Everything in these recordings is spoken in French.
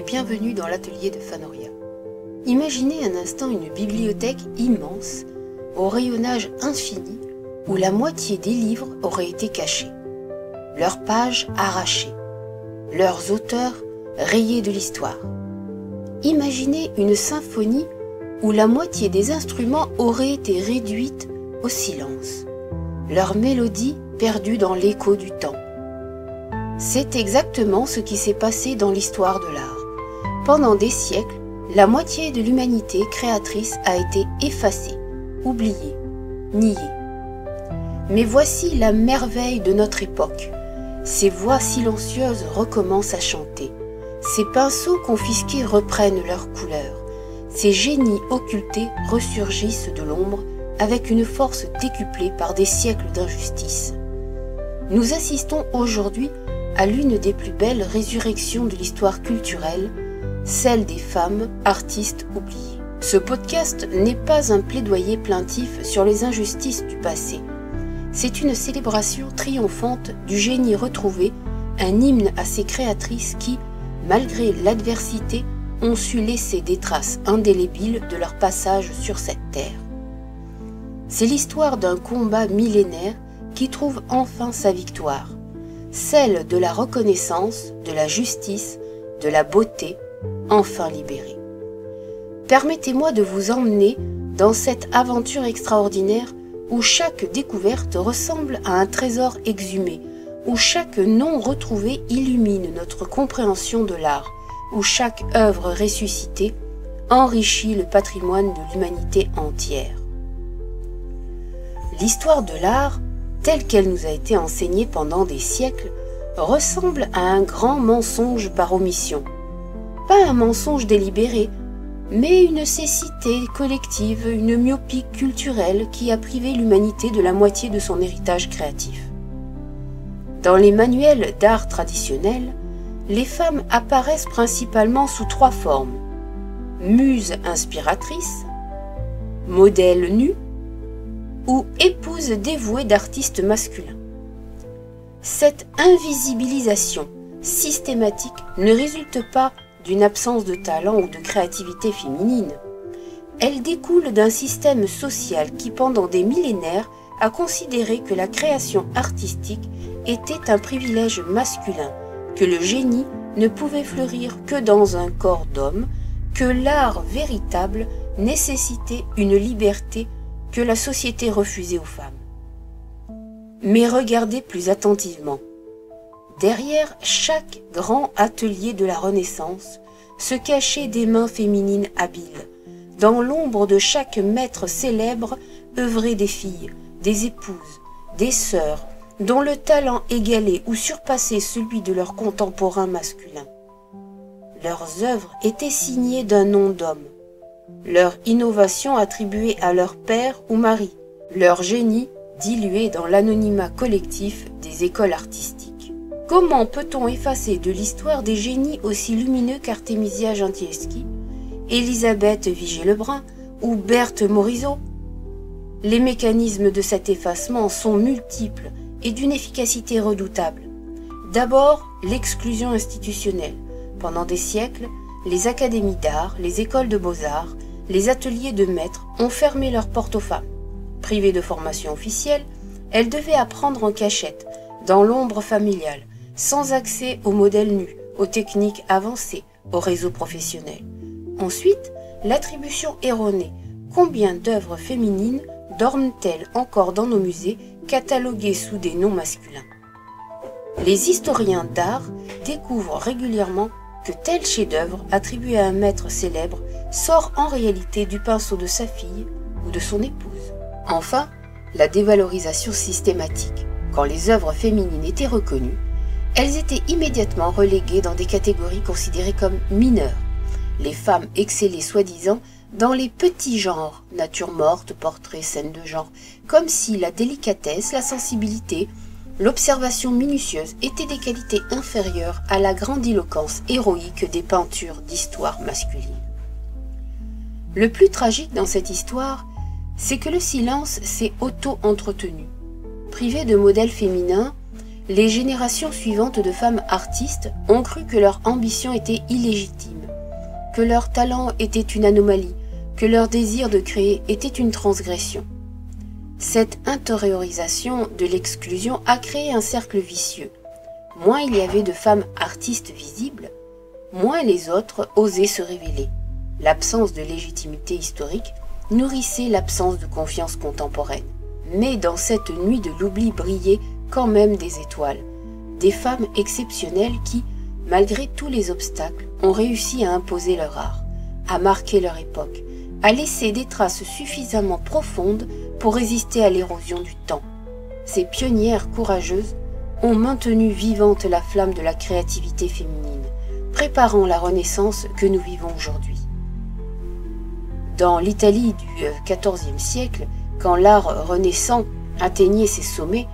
bienvenue dans l'atelier de Fanoria. Imaginez un instant une bibliothèque immense, au rayonnage infini, où la moitié des livres auraient été cachés, leurs pages arrachées, leurs auteurs rayés de l'histoire. Imaginez une symphonie où la moitié des instruments auraient été réduite au silence, leur mélodie perdue dans l'écho du temps. C'est exactement ce qui s'est passé dans l'histoire de l'art. Pendant des siècles, la moitié de l'humanité créatrice a été effacée, oubliée, niée. Mais voici la merveille de notre époque. Ces voix silencieuses recommencent à chanter. Ces pinceaux confisqués reprennent leur couleur. Ces génies occultés ressurgissent de l'ombre avec une force décuplée par des siècles d'injustice. Nous assistons aujourd'hui à l'une des plus belles résurrections de l'histoire culturelle, celle des femmes artistes oubliées. Ce podcast n'est pas un plaidoyer plaintif sur les injustices du passé. C'est une célébration triomphante du génie retrouvé, un hymne à ces créatrices qui, malgré l'adversité, ont su laisser des traces indélébiles de leur passage sur cette terre. C'est l'histoire d'un combat millénaire qui trouve enfin sa victoire, celle de la reconnaissance, de la justice, de la beauté, enfin libérée. Permettez-moi de vous emmener dans cette aventure extraordinaire où chaque découverte ressemble à un trésor exhumé, où chaque nom retrouvé illumine notre compréhension de l'art, où chaque œuvre ressuscitée enrichit le patrimoine de l'humanité entière. L'histoire de l'art, telle qu'elle nous a été enseignée pendant des siècles, ressemble à un grand mensonge par omission. Pas un mensonge délibéré, mais une cécité collective, une myopie culturelle qui a privé l'humanité de la moitié de son héritage créatif. Dans les manuels d'art traditionnels, les femmes apparaissent principalement sous trois formes: muse inspiratrice, modèle nu ou épouse dévouée d'artistes masculins. Cette invisibilisation systématique ne résulte pas d'une absence de talent ou de créativité féminine. Elle découle d'un système social qui, pendant des millénaires, a considéré que la création artistique était un privilège masculin, que le génie ne pouvait fleurir que dans un corps d'homme, que l'art véritable nécessitait une liberté que la société refusait aux femmes. Mais regardez plus attentivement. Derrière chaque grand atelier de la Renaissance se cachaient des mains féminines habiles. Dans l'ombre de chaque maître célèbre œuvraient des filles, des épouses, des sœurs, dont le talent égalait ou surpassait celui de leurs contemporains masculins. Leurs œuvres étaient signées d'un nom d'homme, leur innovation attribuée à leur père ou mari, leur génie dilué dans l'anonymat collectif des écoles artistiques. Comment peut-on effacer de l'histoire des génies aussi lumineux qu'Artemisia Gentileschi, Élisabeth Vigée-Lebrun ou Berthe Morisot? Les mécanismes de cet effacement sont multiples et d'une efficacité redoutable. D'abord, l'exclusion institutionnelle. Pendant des siècles, les académies d'art, les écoles de beaux-arts, les ateliers de maîtres ont fermé leurs portes aux femmes. Privées de formation officielle, elles devaient apprendre en cachette, dans l'ombre familiale, sans accès aux modèles nus, aux techniques avancées, aux réseaux professionnels. Ensuite, l'attribution erronée. Combien d'œuvres féminines dorment-elles encore dans nos musées, cataloguées sous des noms masculins? Les historiens d'art découvrent régulièrement que tel chef-d'œuvre attribué à un maître célèbre sort en réalité du pinceau de sa fille ou de son épouse. Enfin, la dévalorisation systématique. Quand les œuvres féminines étaient reconnues, elles étaient immédiatement reléguées dans des catégories considérées comme mineures. Les femmes excellaient soi-disant dans les petits genres, nature morte, portraits, scènes de genre, comme si la délicatesse, la sensibilité, l'observation minutieuse étaient des qualités inférieures à la grandiloquence héroïque des peintures d'histoire masculine. Le plus tragique dans cette histoire, c'est que le silence s'est auto-entretenu. Privées de modèles féminins, les générations suivantes de femmes artistes ont cru que leur ambition était illégitime, que leur talent était une anomalie, que leur désir de créer était une transgression. Cette intériorisation de l'exclusion a créé un cercle vicieux. Moins il y avait de femmes artistes visibles, moins les autres osaient se révéler. L'absence de légitimité historique nourrissait l'absence de confiance contemporaine. Mais dans cette nuit de l'oubli brillaient quand même des étoiles, des femmes exceptionnelles qui, malgré tous les obstacles, ont réussi à imposer leur art, à marquer leur époque, à laisser des traces suffisamment profondes pour résister à l'érosion du temps. Ces pionnières courageuses ont maintenu vivante la flamme de la créativité féminine, préparant la Renaissance que nous vivons aujourd'hui. Dans l'Italie du XIVe siècle, quand l'art renaissant atteignait ses sommets,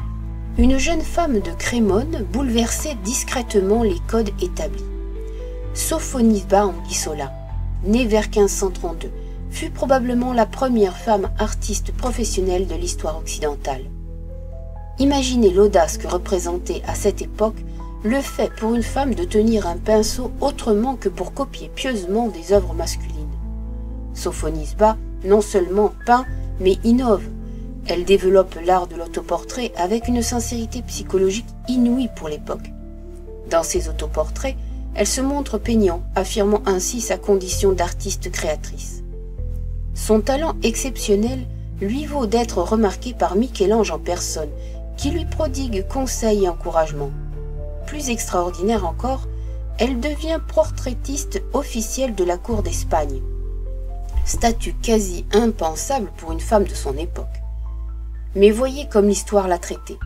une jeune femme de Crémone bouleversait discrètement les codes établis. Sophonisba Anguissola, née vers 1532, fut probablement la première femme artiste professionnelle de l'histoire occidentale. Imaginez l'audace que représentait à cette époque le fait pour une femme de tenir un pinceau autrement que pour copier pieusement des œuvres masculines. Sophonisba non seulement peint, mais innove. Elle développe l'art de l'autoportrait avec une sincérité psychologique inouïe pour l'époque. Dans ses autoportraits, elle se montre peignant, affirmant ainsi sa condition d'artiste créatrice. Son talent exceptionnel lui vaut d'être remarqué par Michel-Ange en personne, qui lui prodigue conseils et encouragements. Plus extraordinaire encore, elle devient portraitiste officielle de la cour d'Espagne. Statut quasi impensable pour une femme de son époque. Mais voyez comme l'histoire l'a traitée.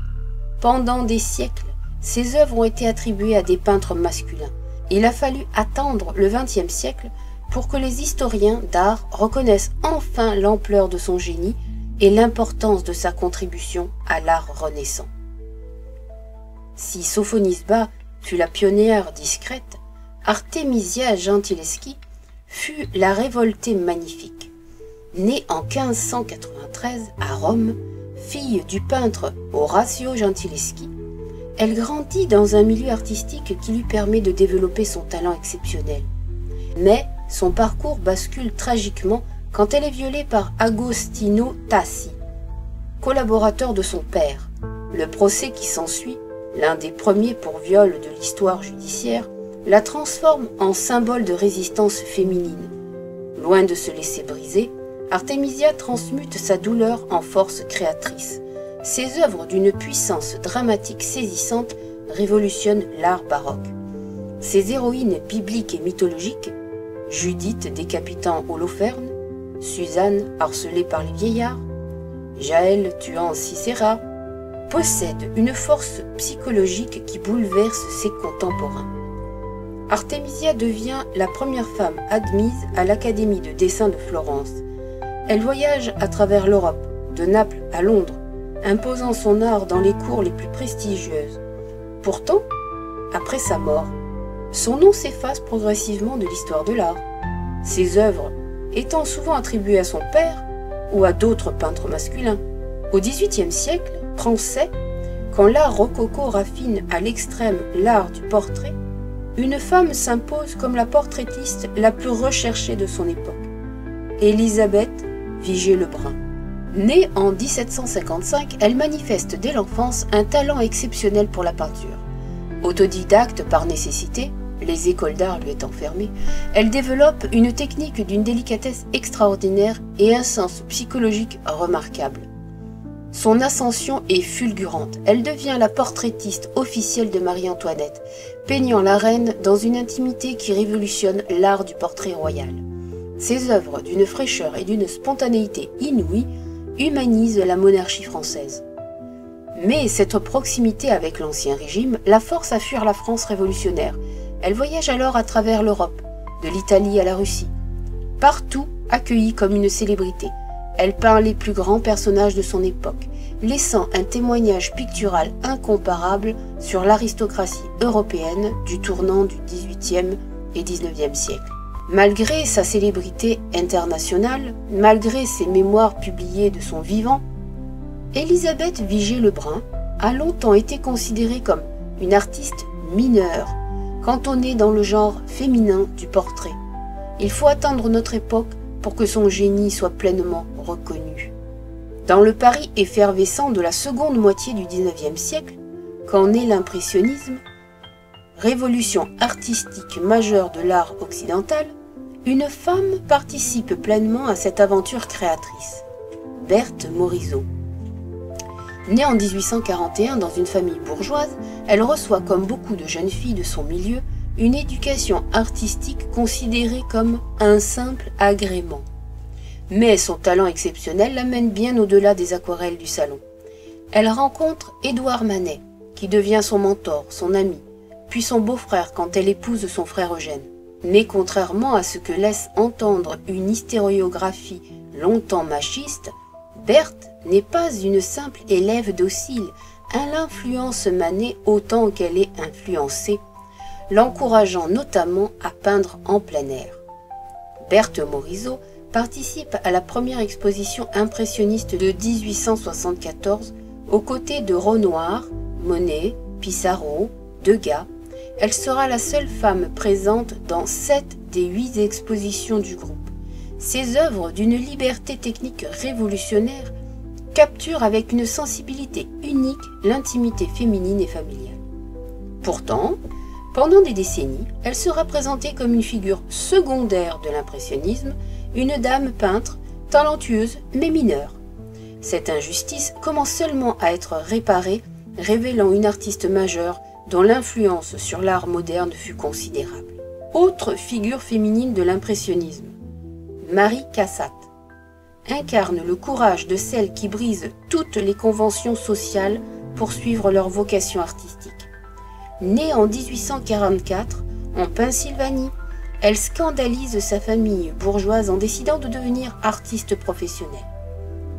Pendant des siècles, ses œuvres ont été attribuées à des peintres masculins. Il a fallu attendre le XXe siècle pour que les historiens d'art reconnaissent enfin l'ampleur de son génie et l'importance de sa contribution à l'art renaissant. Si Sophonisba fut la pionnière discrète, Artemisia Gentileschi fut la révoltée magnifique. Née en 1593 à Rome, fille du peintre Orazio Gentileschi, elle grandit dans un milieu artistique qui lui permet de développer son talent exceptionnel. Mais son parcours bascule tragiquement quand elle est violée par Agostino Tassi, collaborateur de son père. Le procès qui s'ensuit, l'un des premiers pour viol de l'histoire judiciaire, la transforme en symbole de résistance féminine. Loin de se laisser briser, Artemisia transmute sa douleur en force créatrice. Ses œuvres d'une puissance dramatique saisissante révolutionnent l'art baroque. Ses héroïnes bibliques et mythologiques, Judith décapitant Holoferne, Suzanne harcelée par les vieillards, Jaël tuant Sisera, possèdent une force psychologique qui bouleverse ses contemporains. Artemisia devient la première femme admise à l'Académie de dessin de Florence. Elle voyage à travers l'Europe, de Naples à Londres, imposant son art dans les cours les plus prestigieuses. Pourtant, après sa mort, son nom s'efface progressivement de l'histoire de l'art, ses œuvres étant souvent attribuées à son père ou à d'autres peintres masculins. Au XVIIIe siècle, français, quand l'art rococo raffine à l'extrême l'art du portrait, une femme s'impose comme la portraitiste la plus recherchée de son époque, Élisabeth Vigée-Lebrun. Née en 1755, elle manifeste dès l'enfance un talent exceptionnel pour la peinture. Autodidacte par nécessité, les écoles d'art lui étant fermées, elle développe une technique d'une délicatesse extraordinaire et un sens psychologique remarquable. Son ascension est fulgurante. Elle devient la portraitiste officielle de Marie-Antoinette, peignant la reine dans une intimité qui révolutionne l'art du portrait royal. Ses œuvres, d'une fraîcheur et d'une spontanéité inouïe, humanisent la monarchie française. Mais cette proximité avec l'Ancien Régime la force à fuir la France révolutionnaire. Elle voyage alors à travers l'Europe, de l'Italie à la Russie. Partout accueillie comme une célébrité, elle peint les plus grands personnages de son époque, laissant un témoignage pictural incomparable sur l'aristocratie européenne du tournant du XVIIIe et XIXe siècle. Malgré sa célébrité internationale, malgré ses mémoires publiées de son vivant, Élisabeth Vigée-Lebrun a longtemps été considérée comme une artiste mineure, cantonnée dans le genre féminin du portrait. Il faut attendre notre époque pour que son génie soit pleinement reconnu. Dans le Paris effervescent de la seconde moitié du XIXe siècle, quand naît l'impressionnisme, révolution artistique majeure de l'art occidental, une femme participe pleinement à cette aventure créatrice, Berthe Morisot. Née en 1841 dans une famille bourgeoise, elle reçoit, comme beaucoup de jeunes filles de son milieu, une éducation artistique considérée comme un simple agrément. Mais son talent exceptionnel l'amène bien au-delà des aquarelles du salon. Elle rencontre Édouard Manet, qui devient son mentor, son ami, puis son beau-frère quand elle épouse son frère Eugène. Mais contrairement à ce que laisse entendre une historiographie longtemps machiste, Berthe n'est pas une simple élève docile, elle influence Manet autant qu'elle est influencée, l'encourageant notamment à peindre en plein air. Berthe Morisot participe à la première exposition impressionniste de 1874 aux côtés de Renoir, Monet, Pissarro, Degas. Elle sera la seule femme présente dans 7 des 8 expositions du groupe. Ses œuvres, d'une liberté technique révolutionnaire, capturent avec une sensibilité unique l'intimité féminine et familiale. Pourtant, pendant des décennies, elle sera présentée comme une figure secondaire de l'impressionnisme, une dame peintre, talentueuse mais mineure. Cette injustice commence seulement à être réparée, révélant une artiste majeure dont l'influence sur l'art moderne fut considérable. Autre figure féminine de l'impressionnisme, Marie Cassatt incarne le courage de celles qui brisent toutes les conventions sociales pour suivre leur vocation artistique. Née en 1844, en Pennsylvanie, elle scandalise sa famille bourgeoise en décidant de devenir artiste professionnelle.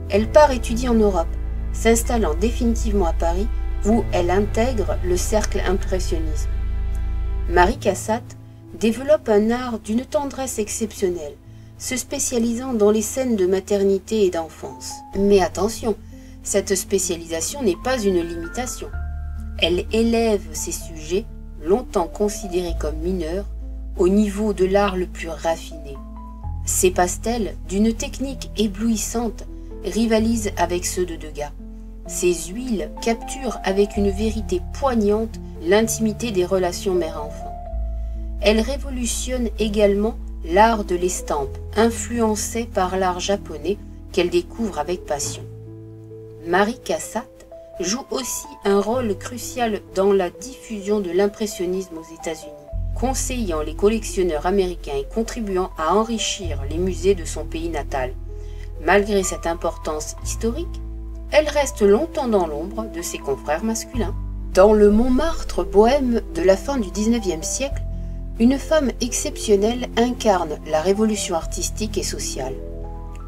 Elle part étudier en Europe, s'installant définitivement à Paris, où elle intègre le cercle impressionniste. Marie Cassatt développe un art d'une tendresse exceptionnelle, se spécialisant dans les scènes de maternité et d'enfance. Mais attention, cette spécialisation n'est pas une limitation. Elle élève ses sujets, longtemps considérés comme mineurs, au niveau de l'art le plus raffiné. Ses pastels, d'une technique éblouissante, rivalisent avec ceux de Degas. Ses huiles capturent avec une vérité poignante l'intimité des relations mère-enfant. Elle révolutionne également l'art de l'estampe, influencé par l'art japonais qu'elle découvre avec passion. Marie Cassatt joue aussi un rôle crucial dans la diffusion de l'impressionnisme aux États-Unis, conseillant les collectionneurs américains et contribuant à enrichir les musées de son pays natal. Malgré cette importance historique, elle reste longtemps dans l'ombre de ses confrères masculins. Dans le Montmartre bohème de la fin du XIXe siècle, une femme exceptionnelle incarne la révolution artistique et sociale.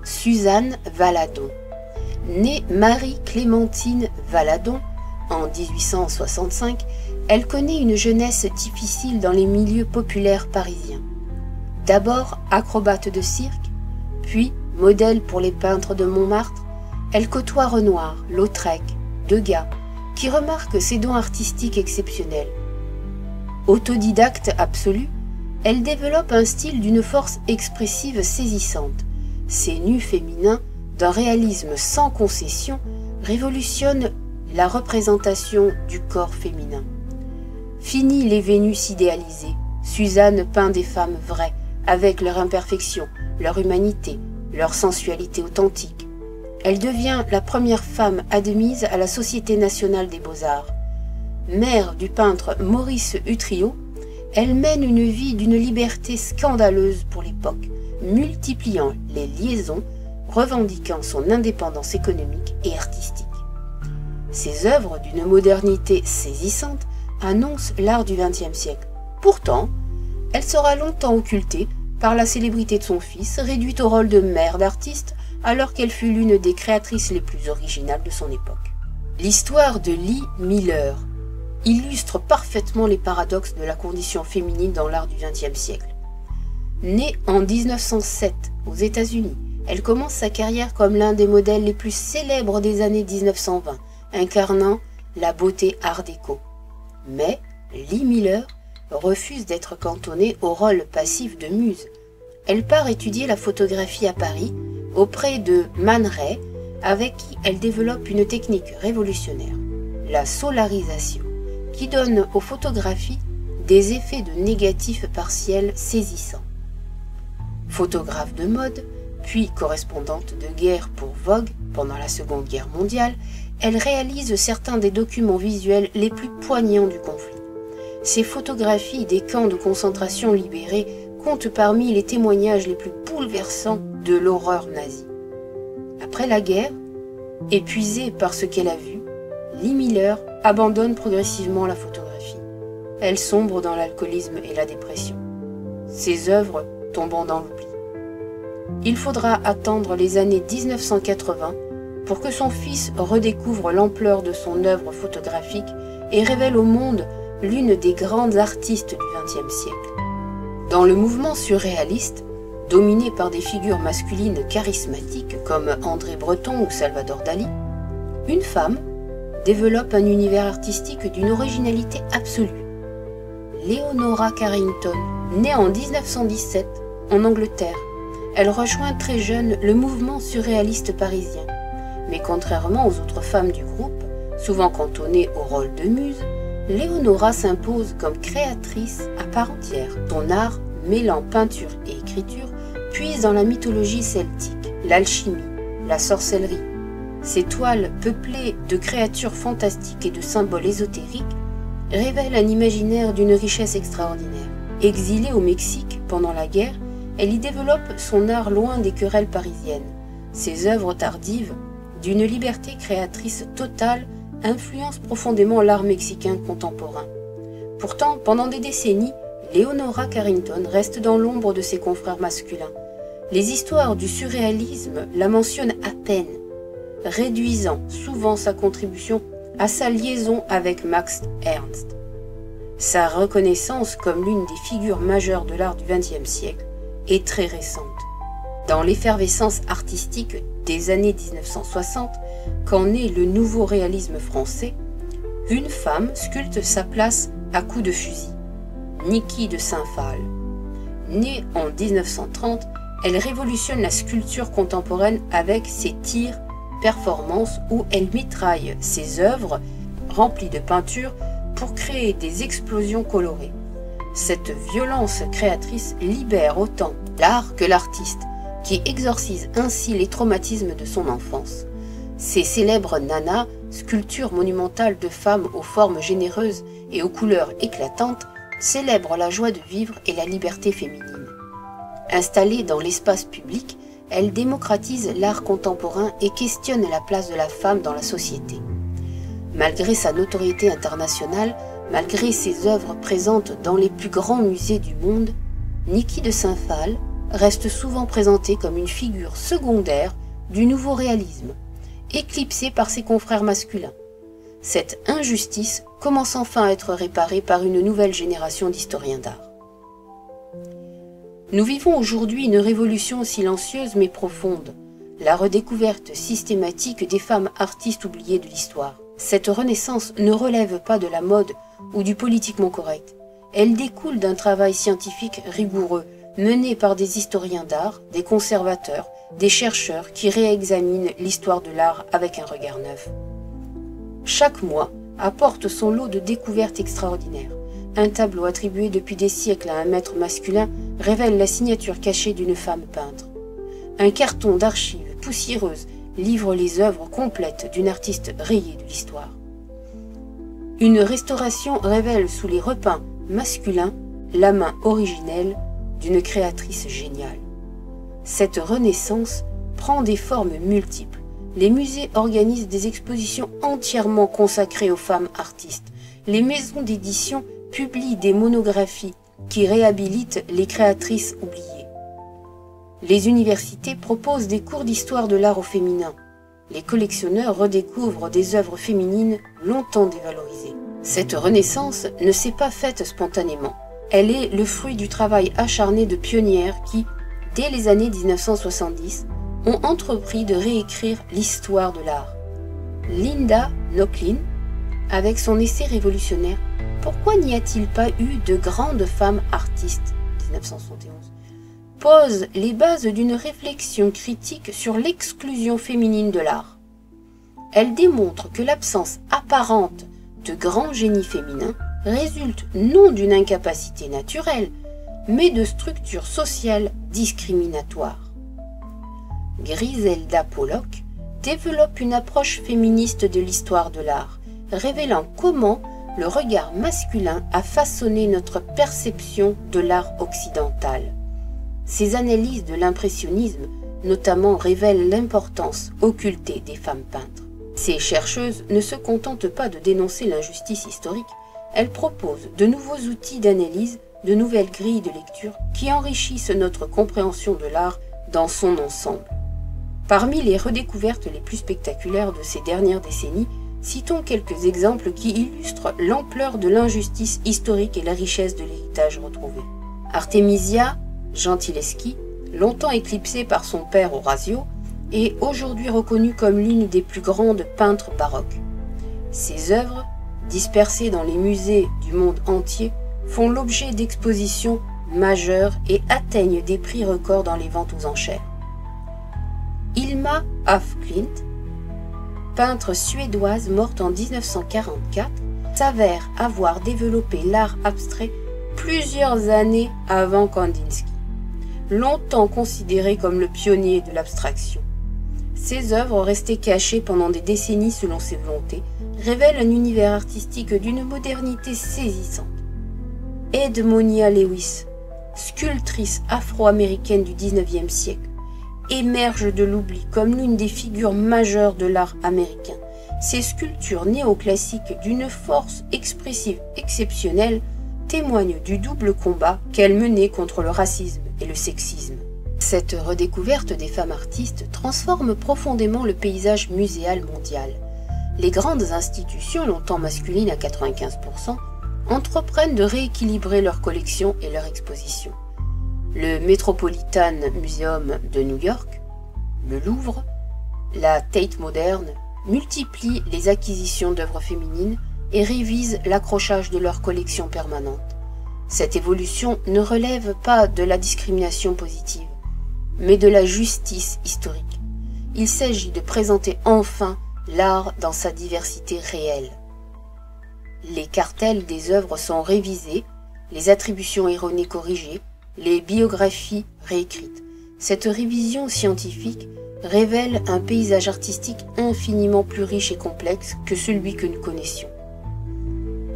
Suzanne Valadon. Née Marie-Clémentine Valadon en 1865, elle connaît une jeunesse difficile dans les milieux populaires parisiens. D'abord acrobate de cirque, puis modèle pour les peintres de Montmartre, elle côtoie Renoir, Lautrec, Degas, qui remarquent ses dons artistiques exceptionnels. Autodidacte absolue, elle développe un style d'une force expressive saisissante. Ses nus féminins, d'un réalisme sans concession, révolutionnent la représentation du corps féminin. Fini les Vénus idéalisées, Suzanne peint des femmes vraies, avec leur imperfection, leur humanité, leur sensualité authentique. Elle devient la première femme admise à la Société nationale des beaux-arts. Mère du peintre Maurice Utrillo, elle mène une vie d'une liberté scandaleuse pour l'époque, multipliant les liaisons, revendiquant son indépendance économique et artistique. Ses œuvres, d'une modernité saisissante, annoncent l'art du XXe siècle. Pourtant, elle sera longtemps occultée par la célébrité de son fils, réduite au rôle de mère d'artiste, alors qu'elle fut l'une des créatrices les plus originales de son époque. L'histoire de Lee Miller illustre parfaitement les paradoxes de la condition féminine dans l'art du XXe siècle. Née en 1907 aux États-Unis, elle commence sa carrière comme l'un des modèles les plus célèbres des années 1920, incarnant la beauté art déco. Mais Lee Miller refuse d'être cantonnée au rôle passif de muse. elle part étudier la photographie à Paris auprès de Man Ray, avec qui elle développe une technique révolutionnaire, la solarisation, qui donne aux photographies des effets de négatif partiel saisissants. Photographe de mode, puis correspondante de guerre pour Vogue pendant la Seconde Guerre mondiale, elle réalise certains des documents visuels les plus poignants du conflit. Ses photographies des camps de concentration libérés comptent parmi les témoignages les plus bouleversants de l'horreur nazie. Après la guerre, épuisée par ce qu'elle a vu, Lee Miller abandonne progressivement la photographie. Elle sombre dans l'alcoolisme et la dépression, ses œuvres tombant dans l'oubli. Il faudra attendre les années 1980 pour que son fils redécouvre l'ampleur de son œuvre photographique et révèle au monde l'une des grandes artistes du XXe siècle. Dans le mouvement surréaliste, dominé par des figures masculines charismatiques comme André Breton ou Salvador Dali, une femme développe un univers artistique d'une originalité absolue. Leonora Carrington, née en 1917 en Angleterre, elle rejoint très jeune le mouvement surréaliste parisien. Mais contrairement aux autres femmes du groupe, souvent cantonnées au rôle de muse, Leonora s'impose comme créatrice à part entière. Son art, mêlant peinture et écriture, puise dans la mythologie celtique, l'alchimie, la sorcellerie. Ses toiles, peuplées de créatures fantastiques et de symboles ésotériques, révèlent un imaginaire d'une richesse extraordinaire. Exilée au Mexique pendant la guerre, elle y développe son art loin des querelles parisiennes. Ses œuvres tardives, d'une liberté créatrice totale, influencent profondément l'art mexicain contemporain. Pourtant, pendant des décennies, Leonora Carrington reste dans l'ombre de ses confrères masculins. Les histoires du surréalisme la mentionnent à peine, réduisant souvent sa contribution à sa liaison avec Max Ernst. Sa reconnaissance comme l'une des figures majeures de l'art du XXe siècle est très récente. Dans l'effervescence artistique des années 1960, quand naît le nouveau réalisme français, une femme sculpte sa place à coups de fusil, Niki de Saint-Phal. Née en 1930, elle révolutionne la sculpture contemporaine avec ses tirs performances où elle mitraille ses œuvres remplies de peintures pour créer des explosions colorées. Cette violence créatrice libère autant l'art que l'artiste, qui exorcise ainsi les traumatismes de son enfance. Ses célèbres nanas, sculptures monumentales de femmes aux formes généreuses et aux couleurs éclatantes, célèbrent la joie de vivre et la liberté féminine. Installée dans l'espace public, elle démocratise l'art contemporain et questionne la place de la femme dans la société. Malgré sa notoriété internationale, malgré ses œuvres présentes dans les plus grands musées du monde, Niki de Saint-Phal reste souvent présentée comme une figure secondaire du nouveau réalisme, éclipsée par ses confrères masculins. Cette injustice commence enfin à être réparée par une nouvelle génération d'historiens d'art. Nous vivons aujourd'hui une révolution silencieuse mais profonde, la redécouverte systématique des femmes artistes oubliées de l'histoire. Cette renaissance ne relève pas de la mode ou du politiquement correct. Elle découle d'un travail scientifique rigoureux, mené par des historiens d'art, des conservateurs, des chercheurs qui réexaminent l'histoire de l'art avec un regard neuf. Chaque mois apporte son lot de découvertes extraordinaires. Un tableau attribué depuis des siècles à un maître masculin révèle la signature cachée d'une femme peintre. Un carton d'archives poussiéreuses livre les œuvres complètes d'une artiste rayée de l'histoire. Une restauration révèle sous les repeints masculins la main originelle d'une créatrice géniale. Cette renaissance prend des formes multiples. Les musées organisent des expositions entièrement consacrées aux femmes artistes. Les maisons d'édition publient des monographies qui réhabilitent les créatrices oubliées. Les universités proposent des cours d'histoire de l'art au féminin. Les collectionneurs redécouvrent des œuvres féminines longtemps dévalorisées. Cette renaissance ne s'est pas faite spontanément. Elle est le fruit du travail acharné de pionnières qui, dès les années 1970, ont entrepris de réécrire l'histoire de l'art. Linda Nochlin, avec son essai révolutionnaire « Pourquoi n'y a-t-il pas eu de grandes femmes artistes » 1971, pose les bases d'une réflexion critique sur l'exclusion féminine de l'art. Elle démontre que l'absence apparente de grands génies féminins résulte non d'une incapacité naturelle, mais de structures sociales discriminatoires. Griselda Pollock développe une approche féministe de l'histoire de l'art, révélant comment le regard masculin a façonné notre perception de l'art occidental. Ses analyses de l'impressionnisme, notamment, révèlent l'importance occultée des femmes peintres. Ces chercheuses ne se contentent pas de dénoncer l'injustice historique, elles proposent de nouveaux outils d'analyse, de nouvelles grilles de lecture qui enrichissent notre compréhension de l'art dans son ensemble. Parmi les redécouvertes les plus spectaculaires de ces dernières décennies, citons quelques exemples qui illustrent l'ampleur de l'injustice historique et la richesse de l'héritage retrouvé. Artemisia Gentileschi, longtemps éclipsée par son père Orazio, est aujourd'hui reconnue comme l'une des plus grandes peintres baroques. Ses œuvres, dispersées dans les musées du monde entier, font l'objet d'expositions majeures et atteignent des prix records dans les ventes aux enchères. Hilma af Klint, peintre suédoise morte en 1944, s'avère avoir développé l'art abstrait plusieurs années avant Kandinsky, longtemps considéré comme le pionnier de l'abstraction. Ses œuvres, restées cachées pendant des décennies selon ses volontés, révèlent un univers artistique d'une modernité saisissante. Edmonia Lewis, sculptrice afro-américaine du XIXe siècle, émerge de l'oubli comme l'une des figures majeures de l'art américain. Ses sculptures néoclassiques d'une force expressive exceptionnelle témoignent du double combat qu'elle menait contre le racisme et le sexisme. Cette redécouverte des femmes artistes transforme profondément le paysage muséal mondial. Les grandes institutions, longtemps masculines à 95%, entreprennent de rééquilibrer leurs collections et leurs expositions. Le Metropolitan Museum de New York, le Louvre, la Tate moderne multiplient les acquisitions d'œuvres féminines et révisent l'accrochage de leurs collections permanentes. Cette évolution ne relève pas de la discrimination positive, mais de la justice historique. Il s'agit de présenter enfin l'art dans sa diversité réelle. Les cartels des œuvres sont révisés, les attributions erronées corrigées, les biographies réécrites. Cette révision scientifique révèle un paysage artistique infiniment plus riche et complexe que celui que nous connaissions.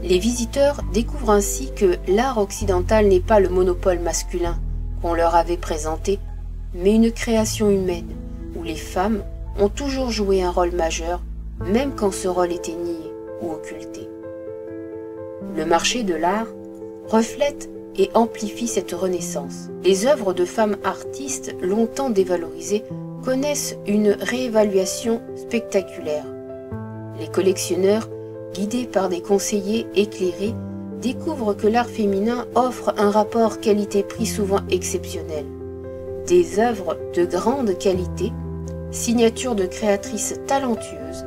Les visiteurs découvrent ainsi que l'art occidental n'est pas le monopole masculin qu'on leur avait présenté, mais une création humaine, où les femmes ont toujours joué un rôle majeur, même quand ce rôle était nié ou occulté. Le marché de l'art reflète et amplifie cette renaissance. Les œuvres de femmes artistes longtemps dévalorisées connaissent une réévaluation spectaculaire. Les collectionneurs, guidés par des conseillers éclairés, découvrent que l'art féminin offre un rapport qualité-prix souvent exceptionnel. Des œuvres de grande qualité, signatures de créatrices talentueuses,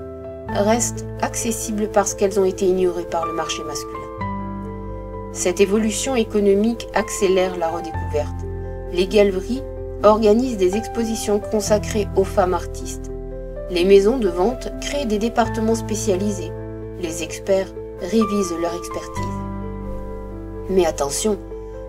restent accessibles parce qu'elles ont été ignorées par le marché masculin. Cette évolution économique accélère la redécouverte. Les galeries organisent des expositions consacrées aux femmes artistes. Les maisons de vente créent des départements spécialisés. Les experts révisent leur expertise. Mais attention,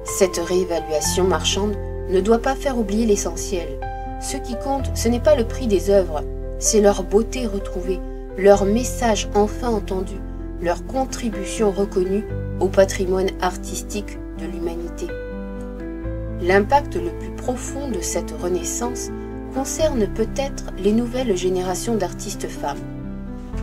cette réévaluation marchande ne doit pas faire oublier l'essentiel. Ce qui compte, ce n'est pas le prix des œuvres, c'est leur beauté retrouvée, leur message enfin entendu, leur contribution reconnue au patrimoine artistique de l'humanité. L'impact le plus profond de cette renaissance concerne peut-être les nouvelles générations d'artistes femmes.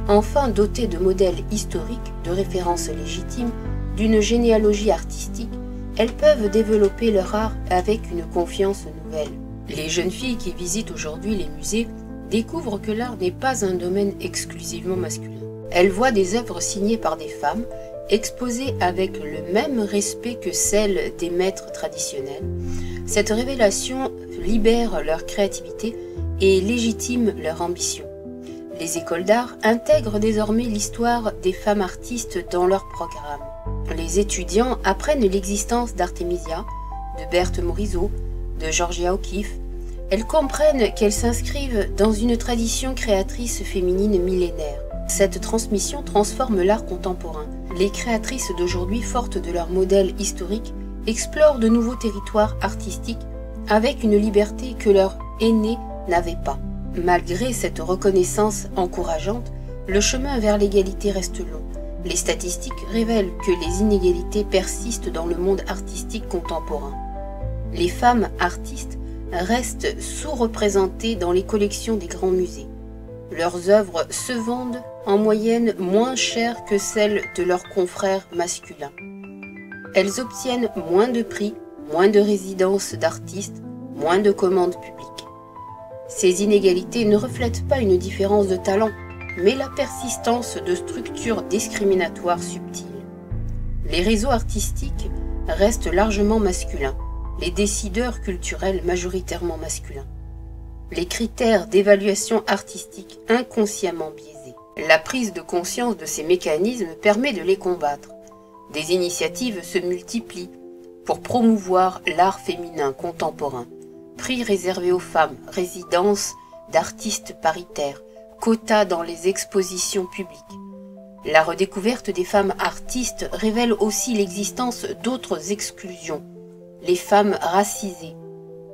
Enfin dotées de modèles historiques, de références légitimes, d'une généalogie artistique, elles peuvent développer leur art avec une confiance nouvelle. Les jeunes filles qui visitent aujourd'hui les musées découvrent que l'art n'est pas un domaine exclusivement masculin. Elles voient des œuvres signées par des femmes, exposées avec le même respect que celles des maîtres traditionnels. Cette révélation libère leur créativité et légitime leur ambition. Les écoles d'art intègrent désormais l'histoire des femmes artistes dans leur programme. Les étudiants apprennent l'existence d'Artemisia, de Berthe Morisot, de Georgia O'Keeffe, elles comprennent qu'elles s'inscrivent dans une tradition créatrice féminine millénaire. Cette transmission transforme l'art contemporain. Les créatrices d'aujourd'hui, fortes de leur modèle historique, explorent de nouveaux territoires artistiques avec une liberté que leurs aînés n'avaient pas. Malgré cette reconnaissance encourageante, le chemin vers l'égalité reste long. Les statistiques révèlent que les inégalités persistent dans le monde artistique contemporain. Les femmes artistes restent sous-représentées dans les collections des grands musées. Leurs œuvres se vendent en moyenne moins cher que celles de leurs confrères masculins. Elles obtiennent moins de prix, moins de résidences d'artistes, moins de commandes publiques. Ces inégalités ne reflètent pas une différence de talent, mais la persistance de structures discriminatoires subtiles. Les réseaux artistiques restent largement masculins, les décideurs culturels majoritairement masculins. Les critères d'évaluation artistique inconsciemment biaisés. La prise de conscience de ces mécanismes permet de les combattre. Des initiatives se multiplient pour promouvoir l'art féminin contemporain. Prix réservés aux femmes, résidences d'artistes paritaires, quotas dans les expositions publiques. La redécouverte des femmes artistes révèle aussi l'existence d'autres exclusions. Les femmes racisées,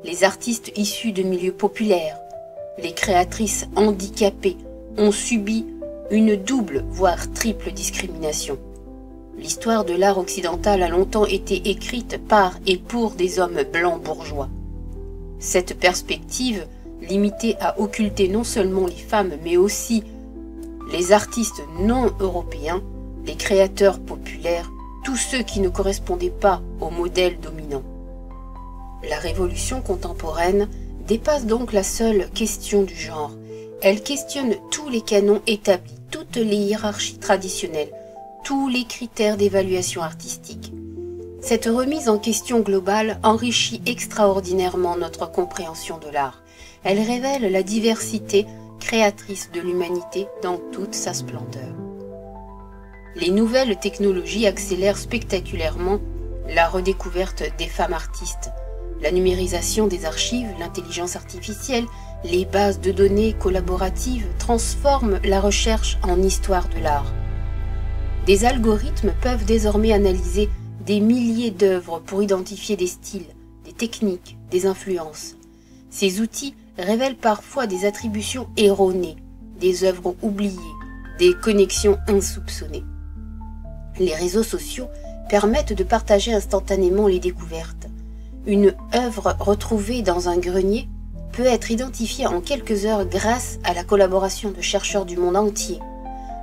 les artistes issus de milieux populaires, les créatrices handicapées ont subi une double, voire triple discrimination. L'histoire de l'art occidental a longtemps été écrite par et pour des hommes blancs bourgeois. Cette perspective, limitée à occulter non seulement les femmes, mais aussi les artistes non européens, les créateurs populaires, tous ceux qui ne correspondaient pas au modèle dominant. La révolution contemporaine dépasse donc la seule question du genre. Elle questionne tous les canons établis, toutes les hiérarchies traditionnelles, tous les critères d'évaluation artistique. Cette remise en question globale enrichit extraordinairement notre compréhension de l'art. Elle révèle la diversité créatrice de l'humanité dans toute sa splendeur. Les nouvelles technologies accélèrent spectaculairement la redécouverte des femmes artistes. La numérisation des archives, l'intelligence artificielle, les bases de données collaboratives transforment la recherche en histoire de l'art. Des algorithmes peuvent désormais analyser des milliers d'œuvres pour identifier des styles, des techniques, des influences. Ces outils révèlent parfois des attributions erronées, des œuvres oubliées, des connexions insoupçonnées. Les réseaux sociaux permettent de partager instantanément les découvertes. Une œuvre retrouvée dans un grenier peut être identifiée en quelques heures grâce à la collaboration de chercheurs du monde entier.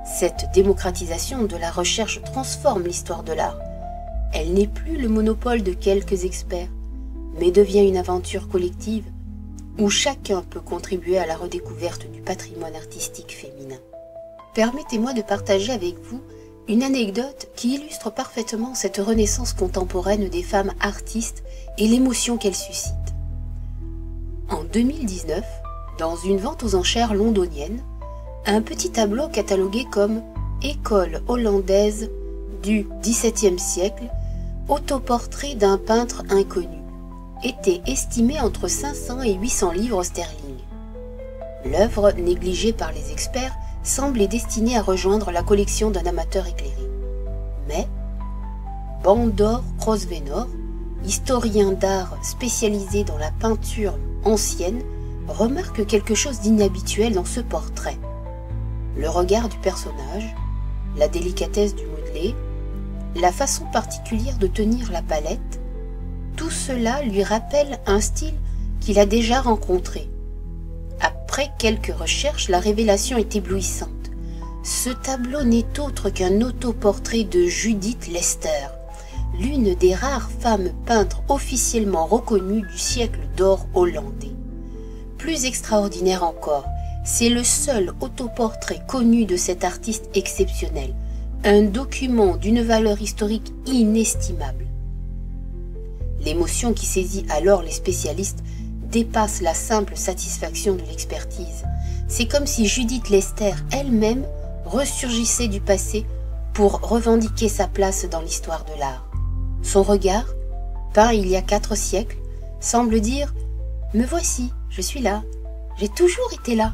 Cette démocratisation de la recherche transforme l'histoire de l'art. Elle n'est plus le monopole de quelques experts, mais devient une aventure collective où chacun peut contribuer à la redécouverte du patrimoine artistique féminin. Permettez-moi de partager avec vous une anecdote qui illustre parfaitement cette renaissance contemporaine des femmes artistes et l'émotion qu'elle suscite. En 2019, dans une vente aux enchères londonienne, un petit tableau catalogué comme « École hollandaise du XVIIe siècle, autoportrait d'un peintre inconnu » était estimé entre 500 et 800 livres sterling. L'œuvre, négligée par les experts, semblait destinée à rejoindre la collection d'un amateur éclairé. Mais Bandor Grosvenor, historien d'art spécialisé dans la peinture ancienne, remarque quelque chose d'inhabituel dans ce portrait. Le regard du personnage, la délicatesse du modelé, la façon particulière de tenir la palette, tout cela lui rappelle un style qu'il a déjà rencontré. Après quelques recherches, la révélation est éblouissante. Ce tableau n'est autre qu'un autoportrait de Judith Lester, l'une des rares femmes peintres officiellement reconnues du siècle d'or hollandais. Plus extraordinaire encore, c'est le seul autoportrait connu de cet artiste exceptionnel, un document d'une valeur historique inestimable. L'émotion qui saisit alors les spécialistes dépasse la simple satisfaction de l'expertise. C'est comme si Judith Lester elle-même ressurgissait du passé pour revendiquer sa place dans l'histoire de l'art. Son regard, peint il y a 4 siècles, semble dire « Me voici, je suis là, j'ai toujours été là ».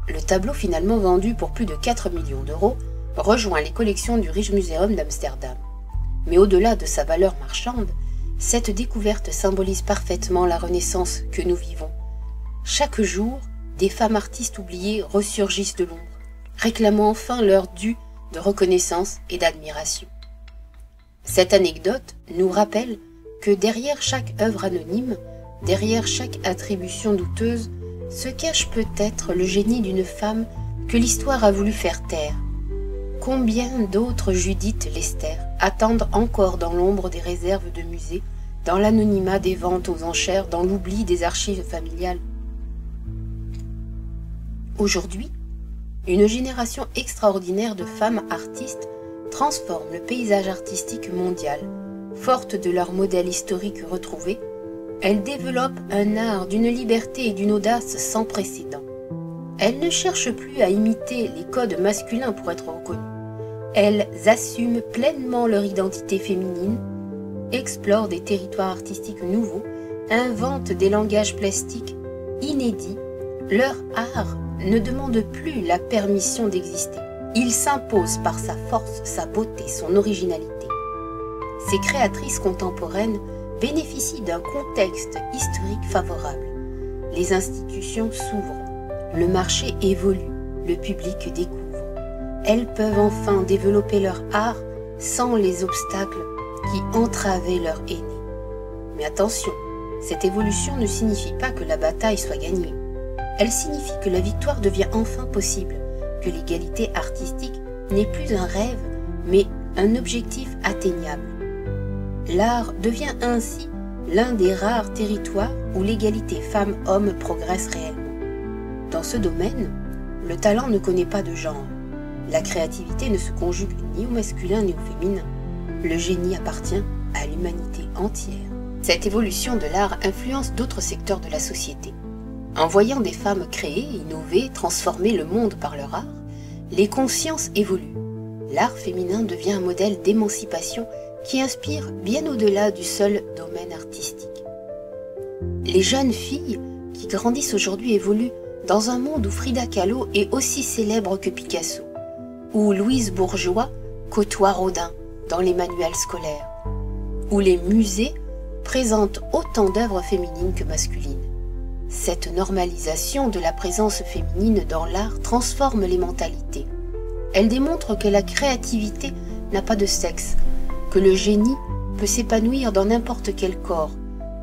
Le tableau, finalement vendu pour plus de 4 millions d'euros, rejoint les collections du Rijksmuseum d'Amsterdam. Mais au-delà de sa valeur marchande, cette découverte symbolise parfaitement la renaissance que nous vivons. Chaque jour, des femmes artistes oubliées ressurgissent de l'ombre, réclamant enfin leur dû de reconnaissance et d'admiration. Cette anecdote nous rappelle que derrière chaque œuvre anonyme, derrière chaque attribution douteuse, se cache peut-être le génie d'une femme que l'histoire a voulu faire taire. Combien d'autres Judith Lester attendent encore dans l'ombre des réserves de musées, dans l'anonymat des ventes aux enchères, dans l'oubli des archives familiales? Aujourd'hui, une génération extraordinaire de femmes artistes transforme le paysage artistique mondial. Fortes de leur modèle historique retrouvé, elles développent un art d'une liberté et d'une audace sans précédent. Elles ne cherchent plus à imiter les codes masculins pour être reconnues. Elles assument pleinement leur identité féminine, explorent des territoires artistiques nouveaux, inventent des langages plastiques inédits. Leur art ne demande plus la permission d'exister. Il s'impose par sa force, sa beauté, son originalité. Ces créatrices contemporaines bénéficient d'un contexte historique favorable. Les institutions s'ouvrent, le marché évolue, le public découvre. Elles peuvent enfin développer leur art sans les obstacles qui entravaient leur aînée. Mais attention, cette évolution ne signifie pas que la bataille soit gagnée. Elle signifie que la victoire devient enfin possible, que l'égalité artistique n'est plus un rêve, mais un objectif atteignable. L'art devient ainsi l'un des rares territoires où l'égalité femmes-hommes progresse réellement. Dans ce domaine, le talent ne connaît pas de genre. La créativité ne se conjugue ni au masculin ni au féminin. Le génie appartient à l'humanité entière. Cette évolution de l'art influence d'autres secteurs de la société. En voyant des femmes créer, innover, transformer le monde par leur art, les consciences évoluent. L'art féminin devient un modèle d'émancipation qui inspire bien au-delà du seul domaine artistique. Les jeunes filles qui grandissent aujourd'hui évoluent dans un monde où Frida Kahlo est aussi célèbre que Picasso, où Louise Bourgeois côtoie Rodin dans les manuels scolaires, où les musées présentent autant d'œuvres féminines que masculines. Cette normalisation de la présence féminine dans l'art transforme les mentalités. Elle démontre que la créativité n'a pas de sexe, que le génie peut s'épanouir dans n'importe quel corps,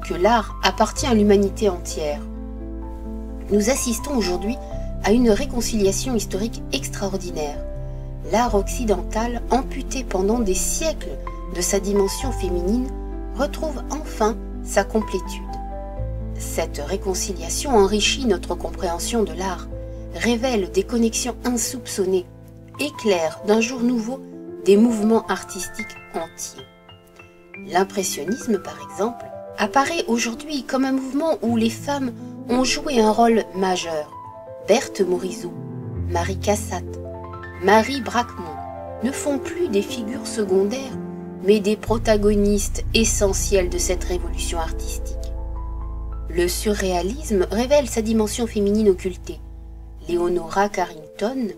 que l'art appartient à l'humanité entière. Nous assistons aujourd'hui à une réconciliation historique extraordinaire. L'art occidental, amputé pendant des siècles de sa dimension féminine, retrouve enfin sa complétude. Cette réconciliation enrichit notre compréhension de l'art, révèle des connexions insoupçonnées, éclaire d'un jour nouveau des mouvements artistiques entiers. L'impressionnisme, par exemple, apparaît aujourd'hui comme un mouvement où les femmes ont joué un rôle majeur. Berthe Morisot, Marie Cassatt, Marie Bracquemond ne font plus des figures secondaires, mais des protagonistes essentiels de cette révolution artistique. Le surréalisme révèle sa dimension féminine occultée. Leonora Carrington,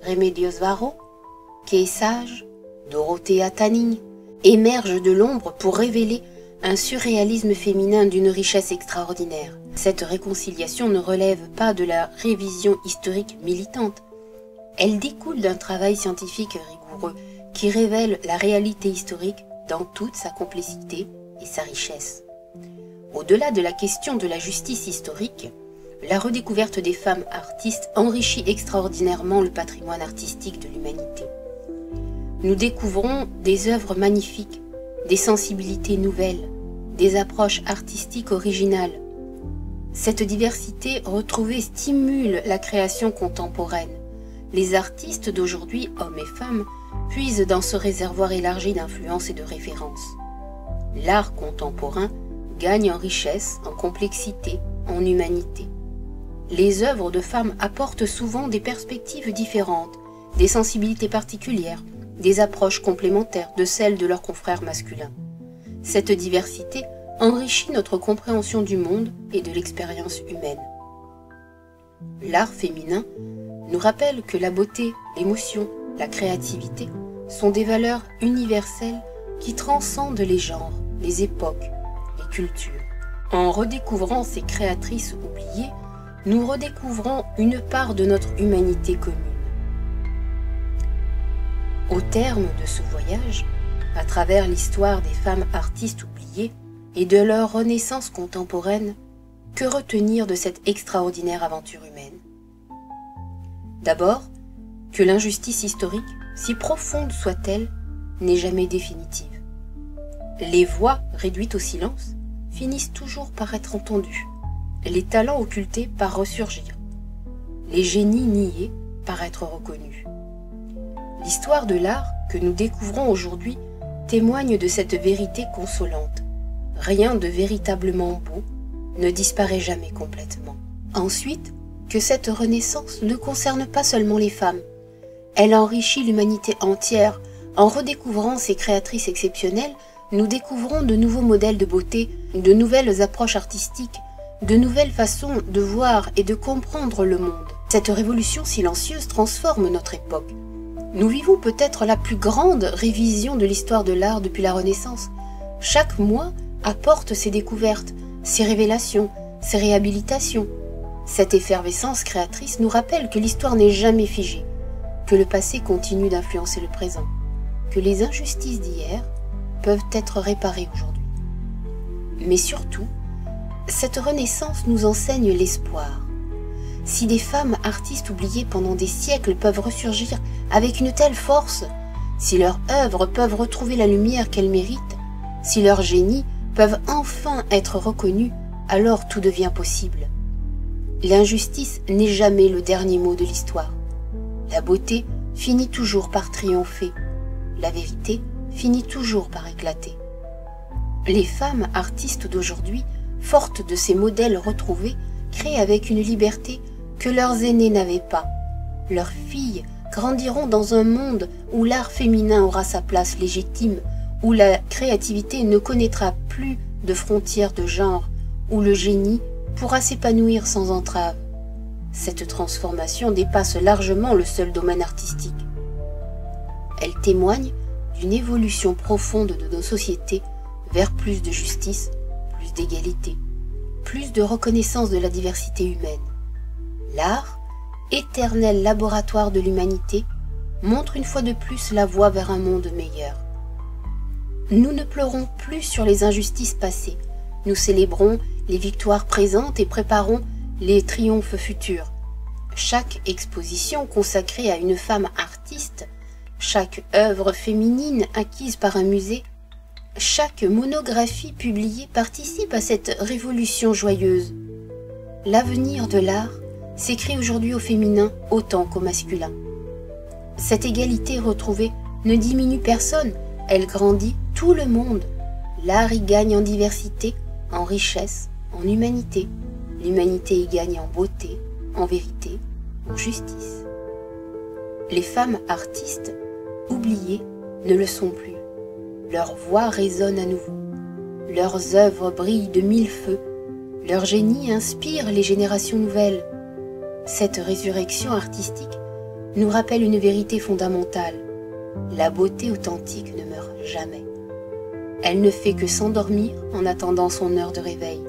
Remedios Varo, Kay Sage, Dorothea Tanning émergent de l'ombre pour révéler un surréalisme féminin d'une richesse extraordinaire. Cette réconciliation ne relève pas de la révision historique militante. Elle découle d'un travail scientifique rigoureux qui révèle la réalité historique dans toute sa complexité et sa richesse. Au-delà de la question de la justice historique, la redécouverte des femmes artistes enrichit extraordinairement le patrimoine artistique de l'humanité. Nous découvrons des œuvres magnifiques, des sensibilités nouvelles, des approches artistiques originales. Cette diversité retrouvée stimule la création contemporaine. Les artistes d'aujourd'hui, hommes et femmes, puisent dans ce réservoir élargi d'influences et de références. L'art contemporain gagne en richesse, en complexité, en humanité. Les œuvres de femmes apportent souvent des perspectives différentes, des sensibilités particulières, des approches complémentaires de celles de leurs confrères masculins. Cette diversité enrichit notre compréhension du monde et de l'expérience humaine. L'art féminin nous rappelle que la beauté, l'émotion, la créativité sont des valeurs universelles qui transcendent les genres, les époques, les cultures. En redécouvrant ces créatrices oubliées, nous redécouvrons une part de notre humanité commune. Au terme de ce voyage, à travers l'histoire des femmes artistes oubliées et de leur renaissance contemporaine, que retenir de cette extraordinaire aventure humaine? D'abord, que l'injustice historique, si profonde soit-elle, n'est jamais définitive. Les voix réduites au silence finissent toujours par être entendues, les talents occultés par ressurgir, les génies niés par être reconnus. L'histoire de l'art que nous découvrons aujourd'hui témoigne de cette vérité consolante. Rien de véritablement beau ne disparaît jamais complètement. Ensuite, que cette renaissance ne concerne pas seulement les femmes. Elle enrichit l'humanité entière. En redécouvrant ces créatrices exceptionnelles, nous découvrons de nouveaux modèles de beauté, de nouvelles approches artistiques, de nouvelles façons de voir et de comprendre le monde. Cette révolution silencieuse transforme notre époque. Nous vivons peut-être la plus grande révision de l'histoire de l'art depuis la Renaissance. Chaque mois apporte ses découvertes, ses révélations, ses réhabilitations. Cette effervescence créatrice nous rappelle que l'histoire n'est jamais figée, que le passé continue d'influencer le présent, que les injustices d'hier peuvent être réparées aujourd'hui. Mais surtout, cette renaissance nous enseigne l'espoir. Si des femmes artistes oubliées pendant des siècles peuvent ressurgir avec une telle force, si leurs œuvres peuvent retrouver la lumière qu'elles méritent, si leurs génies peuvent enfin être reconnus, alors tout devient possible. L'injustice n'est jamais le dernier mot de l'histoire. La beauté finit toujours par triompher. La vérité finit toujours par éclater. Les femmes artistes d'aujourd'hui, fortes de ces modèles retrouvés, créent avec une liberté que leurs aînés n'avaient pas. Leurs filles grandiront dans un monde où l'art féminin aura sa place légitime, où la créativité ne connaîtra plus de frontières de genre, où le génie pourra s'épanouir sans entrave. Cette transformation dépasse largement le seul domaine artistique. Elle témoigne d'une évolution profonde de nos sociétés vers plus de justice, plus d'égalité, plus de reconnaissance de la diversité humaine. L'art, éternel laboratoire de l'humanité, montre une fois de plus la voie vers un monde meilleur. Nous ne pleurons plus sur les injustices passées, nous célébrons les victoires présentes et préparons les triomphes futurs. Chaque exposition consacrée à une femme artiste, chaque œuvre féminine acquise par un musée, chaque monographie publiée participe à cette révolution joyeuse. L'avenir de l'art s'écrit aujourd'hui au féminin autant qu'au masculin. Cette égalité retrouvée ne diminue personne, elle grandit tout le monde. L'art y gagne en diversité, en richesse, en humanité. L'humanité y gagne en beauté, en vérité, en justice. Les femmes artistes, oubliées, ne le sont plus. Leur voix résonne à nouveau. Leurs œuvres brillent de mille feux. Leur génie inspire les générations nouvelles. Cette résurrection artistique nous rappelle une vérité fondamentale. La beauté authentique ne meurt jamais. Elle ne fait que s'endormir en attendant son heure de réveil.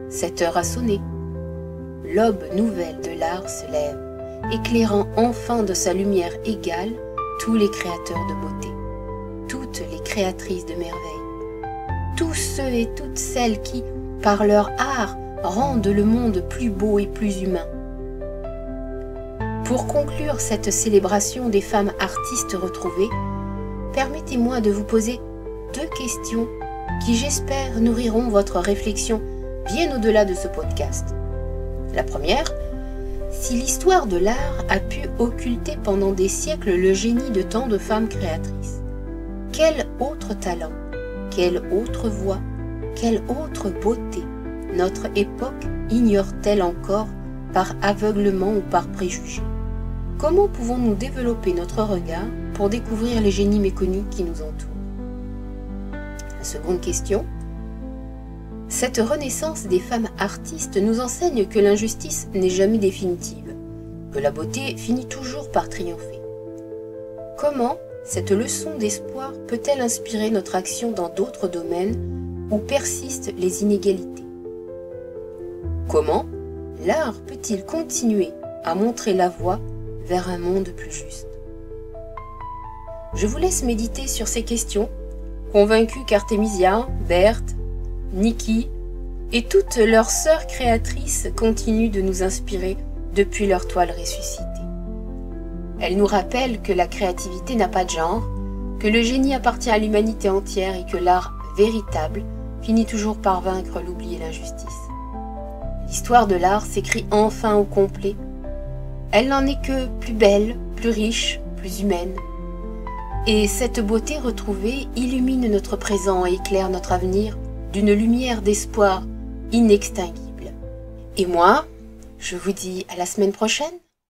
Cette heure a sonné. L'aube nouvelle de l'art se lève, éclairant enfin de sa lumière égale tous les créateurs de beauté, toutes les créatrices de merveilles, tous ceux et toutes celles qui, par leur art, rendent le monde plus beau et plus humain. Pour conclure cette célébration des femmes artistes retrouvées, permettez-moi de vous poser 2 questions qui, j'espère, nourriront votre réflexion bien au-delà de ce podcast. La première, si l'histoire de l'art a pu occulter pendant des siècles le génie de tant de femmes créatrices, quel autre talent, quelle autre voix, quelle autre beauté notre époque ignore-t-elle encore par aveuglement ou par préjugé? Comment pouvons-nous développer notre regard pour découvrir les génies méconnus qui nous entourent? La seconde question, Cette renaissance des femmes artistes nous enseigne que l'injustice n'est jamais définitive, que la beauté finit toujours par triompher. Comment cette leçon d'espoir peut-elle inspirer notre action dans d'autres domaines où persistent les inégalités? Comment l'art peut-il continuer à montrer la voie vers un monde plus juste? Je vous laisse méditer sur ces questions, convaincus qu'Artemisia, Berthe, Niki et toutes leurs sœurs créatrices continuent de nous inspirer depuis leur toile ressuscitée. Elles nous rappellent que la créativité n'a pas de genre, que le génie appartient à l'humanité entière et que l'art véritable finit toujours par vaincre l'oubli et l'injustice. L'histoire de l'art s'écrit enfin au complet. Elle n'en est que plus belle, plus riche, plus humaine. Et cette beauté retrouvée illumine notre présent et éclaire notre avenir d'une lumière d'espoir inextinguible. Et moi, je vous dis à la semaine prochaine.